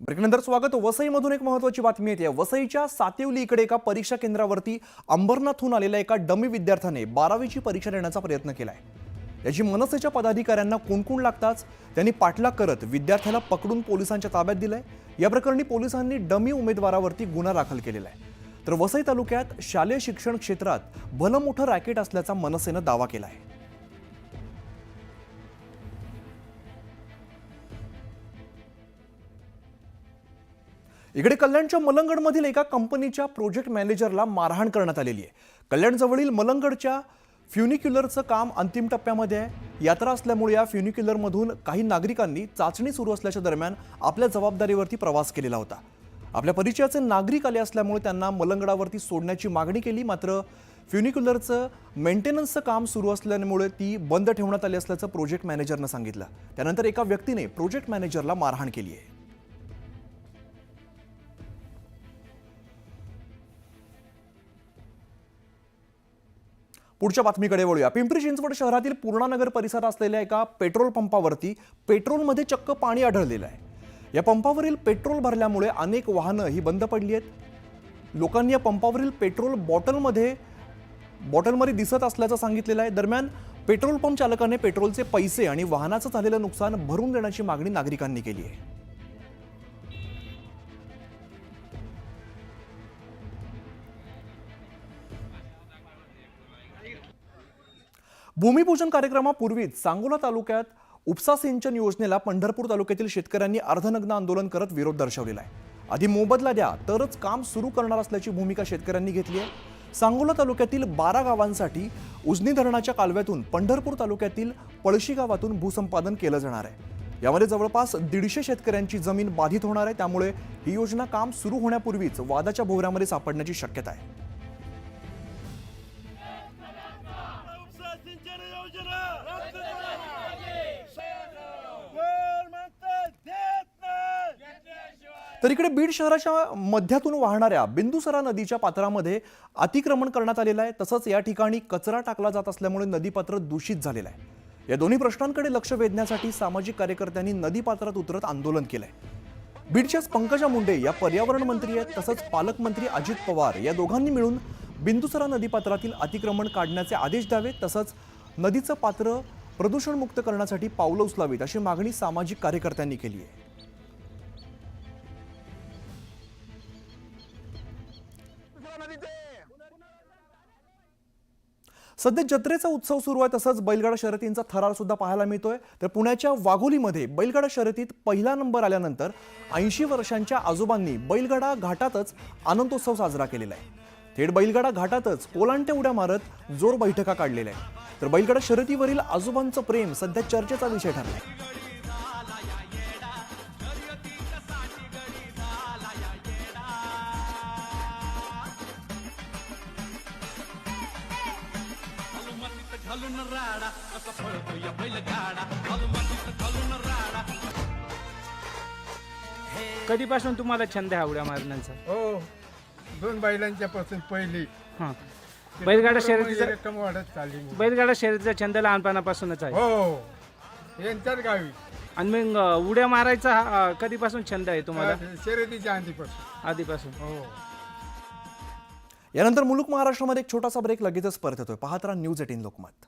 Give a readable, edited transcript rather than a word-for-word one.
ब्रेकनंतर स्वागत. वसईमधून एक महत्त्वाची बातमी येते. वसईच्या सातिवली इकडे एका परीक्षा केंद्रावरती अंबरनाथहून आलेल्या एका डमी विद्यार्थ्याने 12वीची परीक्षा देण्याचा प्रयत्न केलाय. याची मनसेच्या पदाधिकाऱ्यांना कुणकुण लागताच त्यांनी पाठलाग करत विद्यार्थ्याला पकडून पोलिसांच्या ताब्यात दिलंय. या प्रकरणी पोलिसांनी डमी उमेदवारावरती गुन्हा दाखल केलेला आहे. तर वसई तालुक्यात शालेय शिक्षण क्षेत्रात भलं मोठं रॅकेट असल्याचा मनसेनं दावा केला आहे. इकडे कल्याणच्या मलंगडमधील एका कंपनीच्या प्रोजेक्ट मॅनेजरला मारहाण करण्यात आलेली आहे. कल्याणजवळील मलंगडच्या फ्युनिक्युलरचं काम अंतिम टप्प्यामध्ये आहे. यात्रा असल्यामुळे या फ्युनिक्युलरमधून काही नागरिकांनी चाचणी सुरू असल्याच्या दरम्यान आपल्या जबाबदारीवरती प्रवास केलेला होता. आपल्या परिचयाचे नागरिक आले असल्यामुळे त्यांना मलंगडावरती सोडण्याची मागणी केली. मात्र फ्युनिक्युलरचं मेंटेनन्सचं काम सुरू असल्यामुळे ती बंद ठेवण्यात आली असल्याचं प्रोजेक्ट मॅनेजरनं सांगितलं. त्यानंतर एका व्यक्तीने प्रोजेक्ट मॅनेजरला मारहाण केली आहे. पुढच्या बातमीकडे वळूया. पिंपरी चिंचवड शहरातील पूर्णानगर परिसरात असलेल्या एका पेट्रोल पंपावरती पेट्रोलमध्ये चक्क पाणी आढळलेलं आहे. या पंपावरील पेट्रोल भरल्यामुळे अनेक वाहनं ही बंद पडली आहेत. लोकांनी या पंपावरील पेट्रोल बॉटलमध्ये दिसत असल्याचं सांगितलेलं आहे. दरम्यान पेट्रोल पंप चालकाने पेट्रोलचे पैसे आणि वाहनाचं झालेलं नुकसान भरून देण्याची मागणी नागरिकांनी केली आहे. भूमिपूजन कार्यक्रमापूर्वीच सांगोला तालुक्यात उपसा सिंचन योजनेला पंढरपूर तालुक्यातील शेतकऱ्यांनी अर्धनग्न आंदोलन करत विरोध दर्शवलेला आहे. आधी मोबदला द्या तरच काम सुरू करणार असल्याची भूमिका शेतकऱ्यांनी घेतली आहे. सांगोला तालुक्यातील 12 गावांसाठी उजनी धरणाच्या कालव्यातून पंढरपूर तालुक्यातील पळशी गावातून भूसंपादन केलं जाणार आहे. यामध्ये जवळपास 150 शेतकऱ्यांची जमीन बाधित होणार आहे. त्यामुळे ही योजना काम सुरू होण्यापूर्वीच वादाच्या भोवऱ्यामध्ये सापडण्याची शक्यता आहे. तर इकडे बीड शहराच्या मध्यातून वाहणाऱ्या बिंदुसरा नदीच्या पात्रामध्ये अतिक्रमण करण्यात आलेलं आहे. तसंच या ठिकाणी कचरा टाकला जात असल्यामुळे नदीपात्र दूषित झालेलं आहे. या दोन्ही प्रश्नांकडे लक्ष वेधण्यासाठी सामाजिक कार्यकर्त्यांनी नदीपात्रात उतरत आंदोलन केलंय. बीडच्याच पंकजा मुंडे या पर्यावरण मंत्री आहेत. तसंच पालकमंत्री अजित पवार या दोघांनी मिळून बिंदुसरा नदीपात्रातील अतिक्रमण काढण्याचे आदेश द्यावेत. तसंच नदीचं पात्र प्रदूषणमुक्त करण्यासाठी पावलं उचलावीत अशी मागणी सामाजिक कार्यकर्त्यांनी केली आहे. सध्या जत्रेचा उत्सव सुरू आहे. तसंच बैलगाडा शर्यतींचा थरार सुद्धा पाहायला मिळतोय. तर पुण्याच्या वाघोलीमध्ये बैलगाडा शर्यतीत पहिला नंबर आल्यानंतर 80 वर्षांच्या आजोबांनी बैलगाडा घाटातच आनंदोत्सव साजरा केलेला आहे. थेट बैलगाडा घाटातच कोलांट्या उड्या मारत जोर बैठका काढलेल्या आहे. तर बैलगाडा शर्यतीवरील आजोबांचं प्रेम सध्या चर्चेचा विषय ठरलाय. कधीपासून तुम्हाला छंद आहे उड्या मारण्याचा? हो, 2 बैलांच्या पासून पहिली. हां, बैलगाडा शर्यतीचा रक्कम वाढत चालली. बैलगाडा शर्यतीचा छंद लहानपणापासूनच आहे. हो, यांच्याच गावी. आणि मग उड्या मारायचा कधीपासून छंद आहे तुम्हाला? शर्यतीच्या आधीपासून. हो. यानंतर मुलुक महाराष्ट्रामध्ये एक छोटासा ब्रेक, लगेचच परत येतोय. पाहत राहा न्यूज 18 लोकमत.